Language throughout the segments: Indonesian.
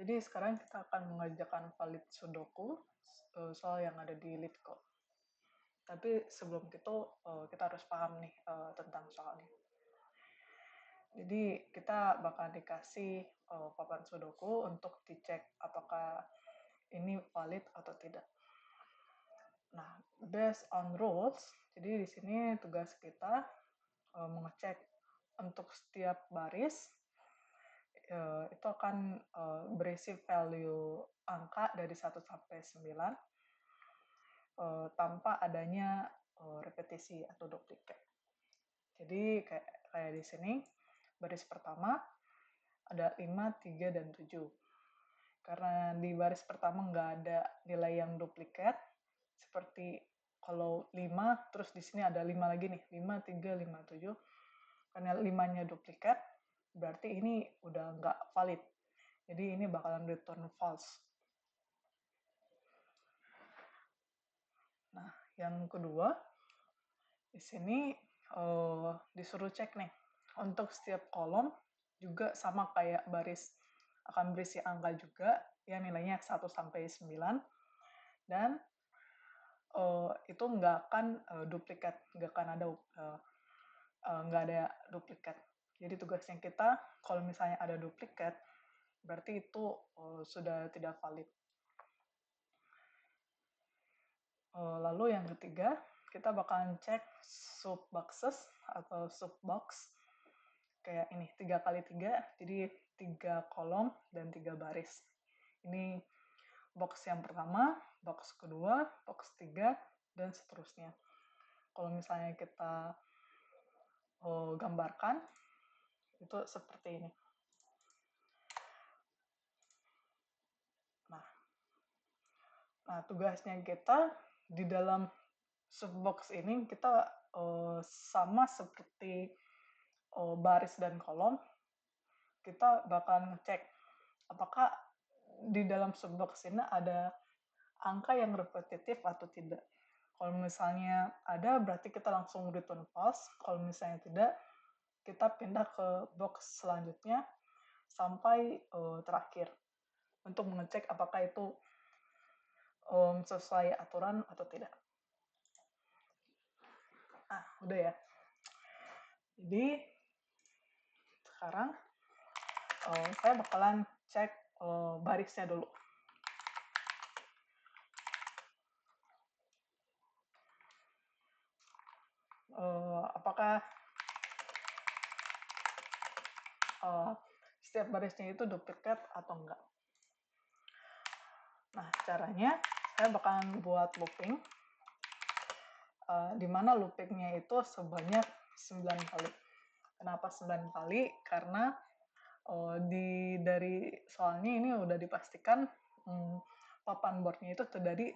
Jadi sekarang kita akan mengerjakan valid Sudoku soal yang ada di LeetCode. Tapi sebelum itu kita harus paham nih tentang soal ini. Jadi kita bakal dikasih papan Sudoku untuk dicek apakah ini valid atau tidak. Nah, based on rules, jadi di sini tugas kita mengecek untuk setiap baris itu akan berisi value angka dari 1 sampai 9 tanpa adanya repetisi atau duplikat. Jadi kayak di sini baris pertama ada 5, 3, dan 7. Karena di baris pertama nggak ada nilai yang duplikat, seperti kalau 5, terus di sini ada 5 lagi nih, 5, 3, 5, 7. Karena 5-nya duplikat, berarti ini udah nggak valid. Jadi ini bakalan return false. Nah, yang kedua, di sini disuruh cek nih, untuk setiap kolom juga sama kayak baris akan berisi angka juga, ya nilainya 1 sampai 9, dan itu nggak akan duplikat, nggak ada duplikat. Jadi tugasnya kita, kalau misalnya ada duplikat, berarti itu sudah tidak valid. Lalu yang ketiga, kita bakalan cek subboxes atau subbox kayak ini 3x3, jadi 3 kolom dan 3 baris. Ini box yang pertama, box kedua, box 3, dan seterusnya. Kalau misalnya kita gambarkan, itu seperti ini. Nah, tugasnya kita di dalam subbox ini kita sama seperti baris dan kolom, kita bakal ngecek apakah di dalam subbox ini ada angka yang repetitif atau tidak. Kalau misalnya ada, berarti kita langsung return false. Kalau misalnya tidak, kita pindah ke box selanjutnya sampai terakhir untuk mengecek apakah itu sesuai aturan atau tidak. Nah, udah ya. Jadi, sekarang saya bakalan cek barisnya dulu. Apakah setiap barisnya itu duplikat atau enggak. Nah, caranya saya bakalan buat looping, di mana loopingnya itu sebanyak 9 kali. Kenapa 9 kali? Karena dari soalnya ini udah dipastikan papan boardnya itu terdiri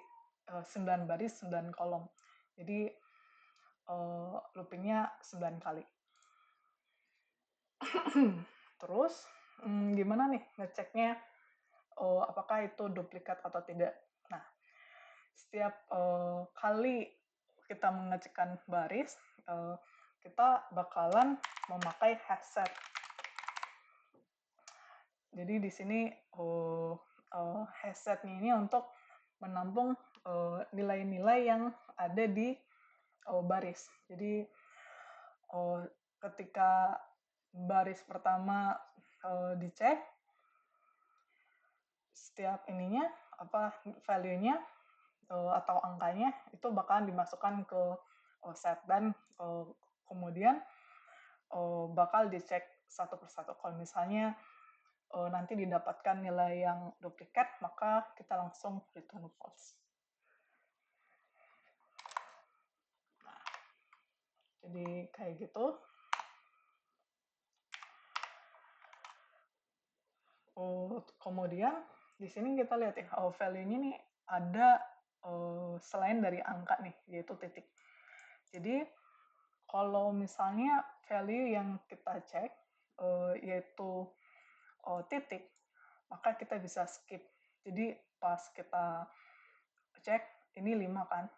9 baris, 9 kolom. Jadi loopingnya 9 kali. Terus, gimana nih ngeceknya apakah itu duplikat atau tidak? Nah, setiap kali kita mengecekkan baris, kita bakalan memakai headset. Jadi di sini headsetnya ini untuk menampung nilai-nilai yang ada di baris. Jadi ketika baris pertama dicek, setiap ininya value-nya atau angkanya itu bakalan dimasukkan ke set, dan kemudian bakal dicek satu persatu. Kalau misalnya nanti didapatkan nilai yang duplikat, maka kita langsung return false. Nah, jadi kayak gitu. Kemudian di sini kita lihat ya, value-nya nih ada selain dari angka nih, yaitu titik. Jadi kalau misalnya value yang kita cek yaitu titik, maka kita bisa skip. Jadi pas kita cek ini 5 kan,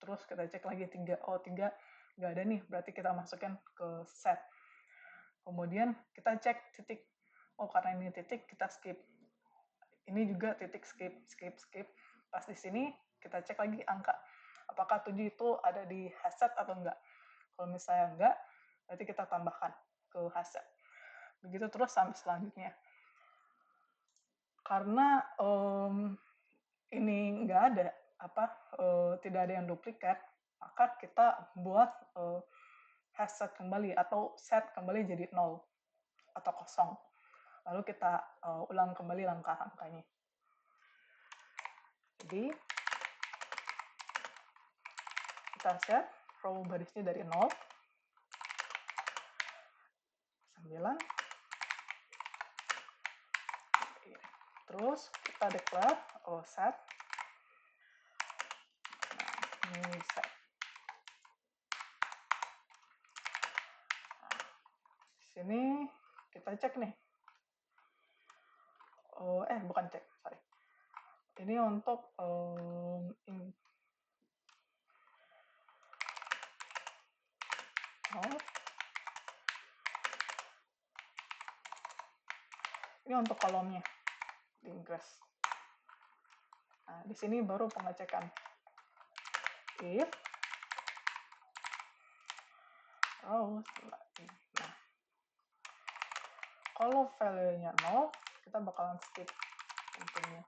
terus kita cek lagi 3, 3 nggak ada nih, berarti kita masukkan ke set. Kemudian kita cek titik, karena ini titik, kita skip. ini juga titik skip. Pas di sini kita cek lagi angka, apakah 7 itu ada di hasset atau enggak. Kalau misalnya enggak, berarti kita tambahkan ke hasset. Begitu terus sampai selanjutnya. Karena ini enggak ada tidak ada yang duplikat, maka kita buat hasset kembali atau set kembali jadi 0 atau kosong. Lalu kita ulang kembali langkah-langkahnya. Jadi kita set row barisnya dari 0, 9, terus kita declare set. Nah, ini set. Nah, di sini kita cek nih. Bukan cek, sorry. Ini untuk ini untuk kolomnya di ingress. Nah, di sini baru pengecekan. If nah, kalau value-nya 0, kita bakalan skip intinya.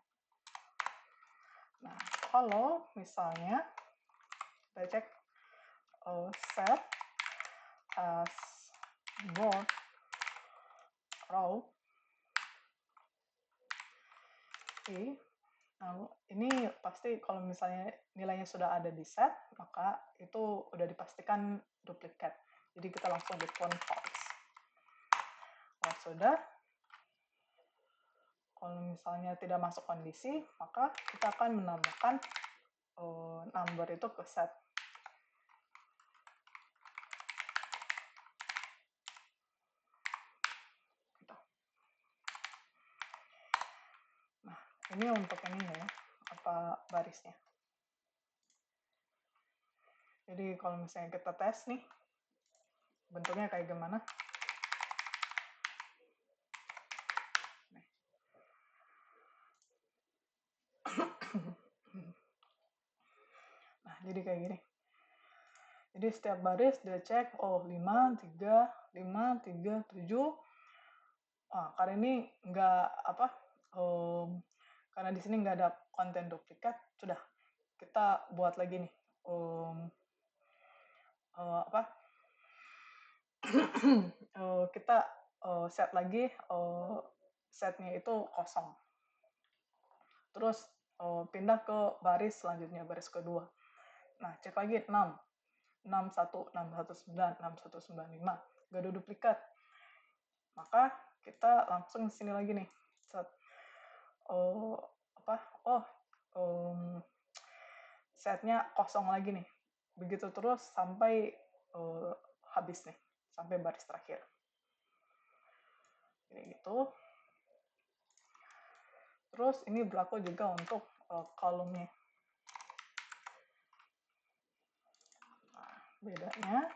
Nah, kalau misalnya kita cek set as both row, nah ini pasti kalau misalnya nilainya sudah ada di set, maka itu udah dipastikan duplikat. Jadi kita langsung return false. Kalau sudah, kalau misalnya tidak masuk kondisi, maka kita akan menambahkan number itu ke set. Gitu. Nah, ini untuk ini ya, barisnya. Jadi kalau misalnya kita tes nih, bentuknya kayak gimana? Nah, jadi kayak gini. Jadi setiap baris dia cek, 5, 3, 5, 3, 7. Karena ini karena di sini nggak ada konten duplikat, sudah kita buat lagi nih. Kita set lagi setnya itu kosong. Terus pindah ke baris selanjutnya, baris kedua. Nah, cek lagi 6, 61, 619, 6195. Gak ada duplikat. Maka kita langsung sini lagi nih. Set. Setnya kosong lagi nih. Begitu terus sampai habis nih. Sampai baris terakhir. Jadi gitu. Terus ini berlaku juga untuk kolomnya. Nah, bedanya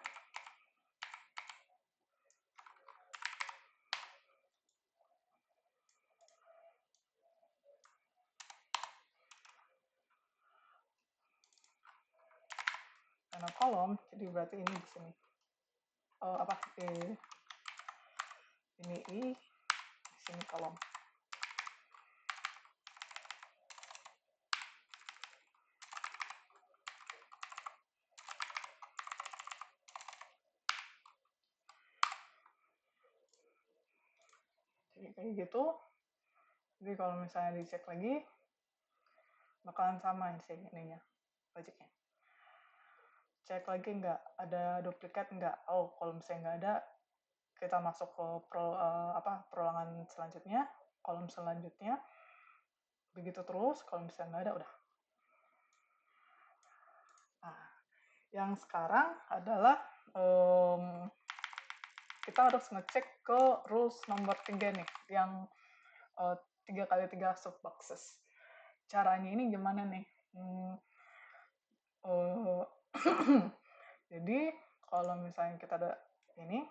karena kolom, jadi berarti ini di sini. Ini I, di sini kolom. Jadi kayak gitu. Jadi kalau misalnya dicek lagi, bakalan sama sih ininya, logiknya. Cek lagi nggak ada duplikat nggak. Kalau misalnya nggak ada, kita masuk ke perulangan selanjutnya, kolom selanjutnya. Begitu terus, kalau misalnya nggak ada, udah. Nah, yang sekarang adalah kita harus ngecek ke rules nomor 3 nih, yang 3x3 subboxes. Caranya ini gimana nih? Jadi kalau misalnya kita ada ini,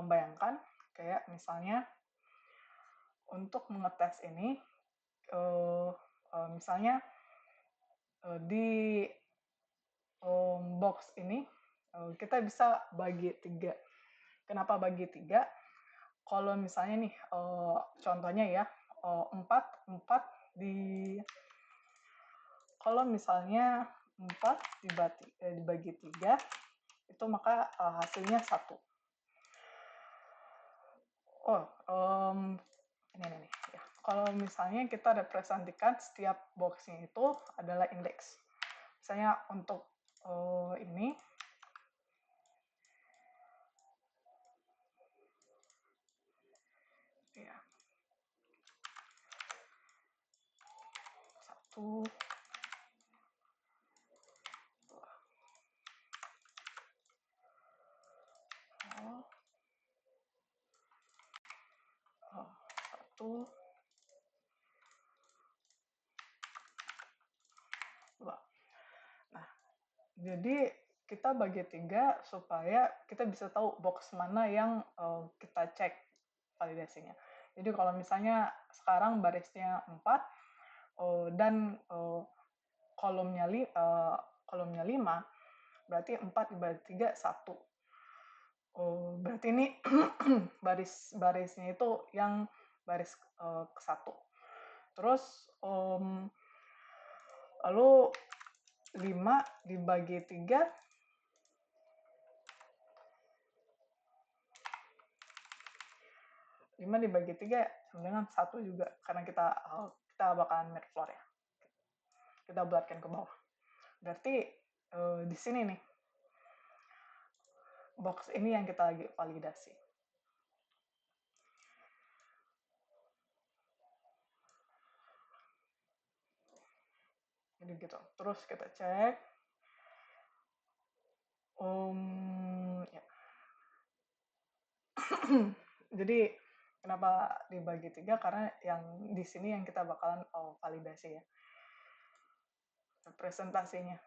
bayangkan kayak misalnya untuk mengetes ini, misalnya di box ini kita bisa bagi 3. Kenapa bagi 3? Kalau misalnya nih, contohnya ya, 4 di kalau misalnya 4 dibagi 3, itu maka hasilnya 1. Oh, ini nih ya. Kalau misalnya kita representasikan setiap boxnya itu adalah indeks. Misalnya untuk ini ya 1, 2, 1, 2. Nah, jadi kita bagi 3 supaya kita bisa tahu box mana yang kita cek validasinya. Jadi kalau misalnya sekarang barisnya 4 dan kolomnya 5, berarti 4 dibagi 3 1. Berarti ini barisnya itu yang baris ke-1. Terus lalu 5 dibagi 3 sama dengan 1 juga, karena kita bakalan mirror floor ya. Kita bulatkan ke bawah. Berarti di sini nih, box ini yang kita lagi validasi. Jadi gitu. Terus kita cek. Ya. Jadi kenapa dibagi 3? Karena yang di sini yang kita bakalan validasi ya. Presentasinya.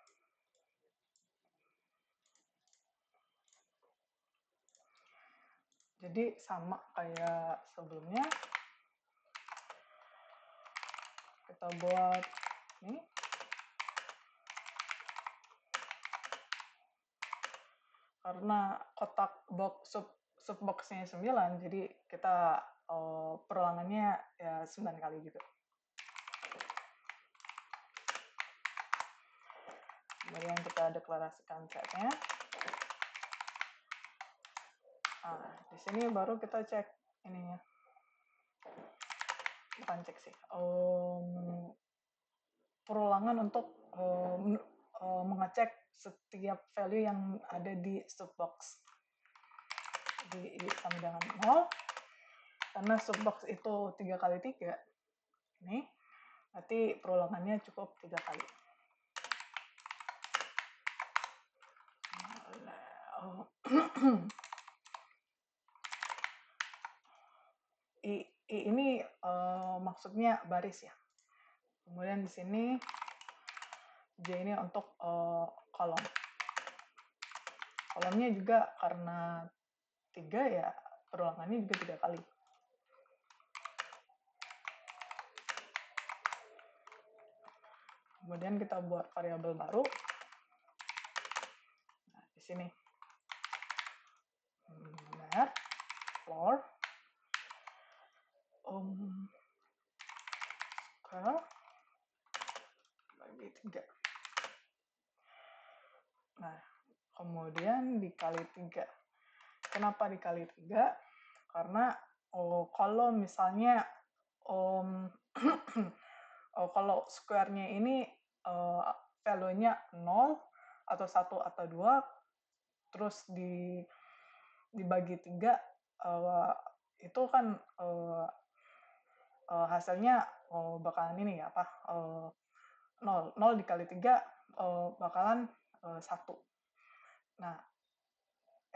Jadi sama kayak sebelumnya. Kita buat ini. Karena kotak box subboxnya 9, jadi kita perulangannya ya 9 kali juga. Kemudian kita deklarasikan setnya. Nah, di sini baru kita cek ininya. Bukan cek sih. Perulangan untuk mengecek setiap value yang ada di subbox. Jadi sama dengan 0. Karena subbox itu 3 kali 3. Ini. Berarti perulangannya cukup 3 kali. Ini maksudnya baris ya. Kemudian di sini J ini untuk kolom. Kolomnya juga karena 3 ya, perulangannya juga 3 kali. Kemudian kita buat variabel baru. Nah, di sini. Benar. Floor. Square. Bagi 3. Nah, kemudian dikali 3. Kenapa dikali 3? Karena kalau misalnya kalau square-nya ini value-nya 0 atau 1 atau 2, terus dibagi 3, itu kan hasilnya bakalan ini ya, 0. 0 dikali 3 bakalan 1. Nah,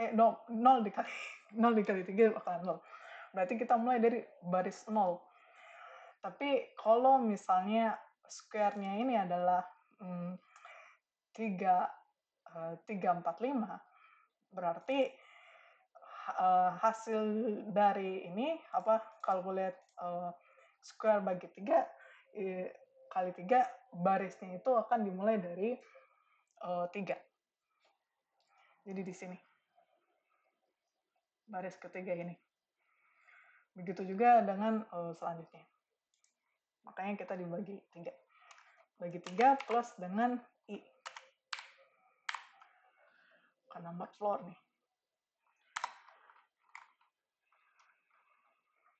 0 dikali 3 bakalan 0. Berarti kita mulai dari baris 0. Tapi kalau misalnya square-nya ini adalah 3, 4, 5, berarti hasil dari ini calculate square bagi 3 kali 3, barisnya itu akan dimulai dari 3. Jadi di sini baris ketiga ini. Begitu juga dengan selanjutnya. Makanya kita dibagi 3. Bagi 3 plus dengan I. Karena number floor nih.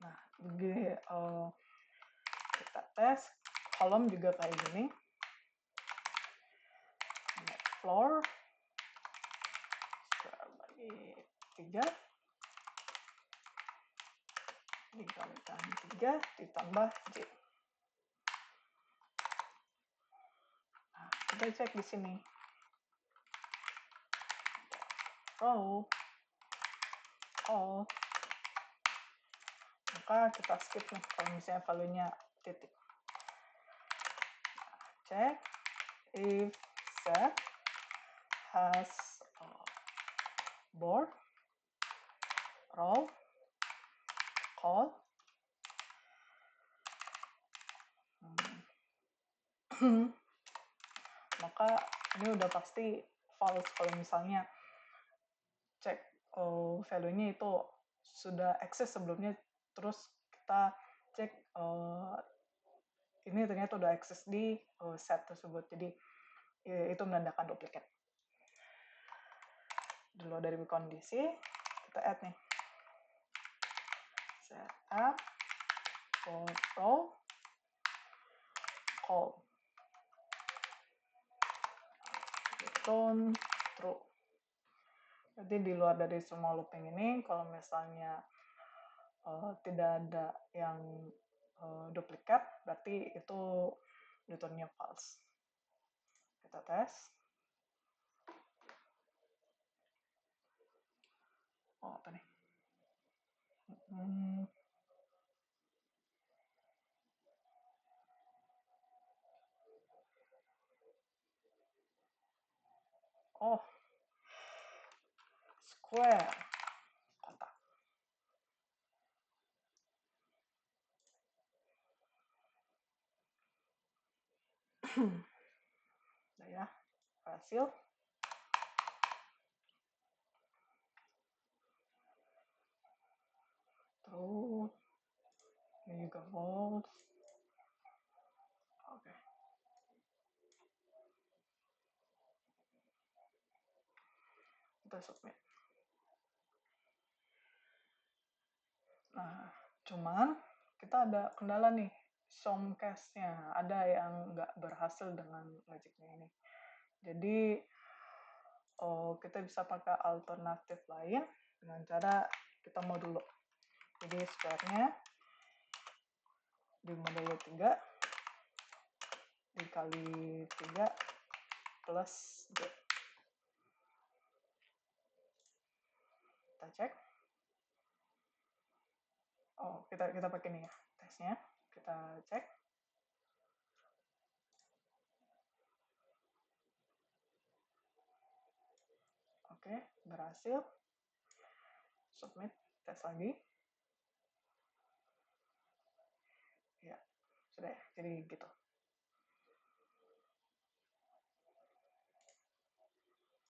Nah, begini kita tes. Kolom juga kayak gini. Net floor bagi 3 dikalikan 3 ditambah J. Nah, kita cek di sini. Row, all. Maka kita skip nih kalau misalnya value-nya titik. Cek if set has board, row, call. Maka ini udah pasti false kalau misalnya cek value-nya itu sudah eksis sebelumnya, terus kita cek ini ternyata udah eksis di set tersebut, jadi itu menandakan duplikat. Dulu dari kondisi kita add nih setup for row call return true. Jadi di luar dari semua looping ini, kalau misalnya tidak ada yang duplikat, berarti itu returnnya false. Kita tes. Oh, apa nih? Oh, square, kotak. Udah ya, berhasil. Terus, ini juga false. Oke. Kita submit. Nah, cuman kita ada kendala nih, Showcase-nya. Ada yang nggak berhasil dengan Magicnya ini. Jadi, kita bisa pakai alternatif lain dengan cara kita mau dulu. Jadi, square-nya dimoduli 3 dikali 3 plus J. Kita cek. Oh, kita pakai ini ya, tesnya. Kita cek. Oke, berhasil. Submit, tes lagi. Ya, sudah ya, jadi gitu.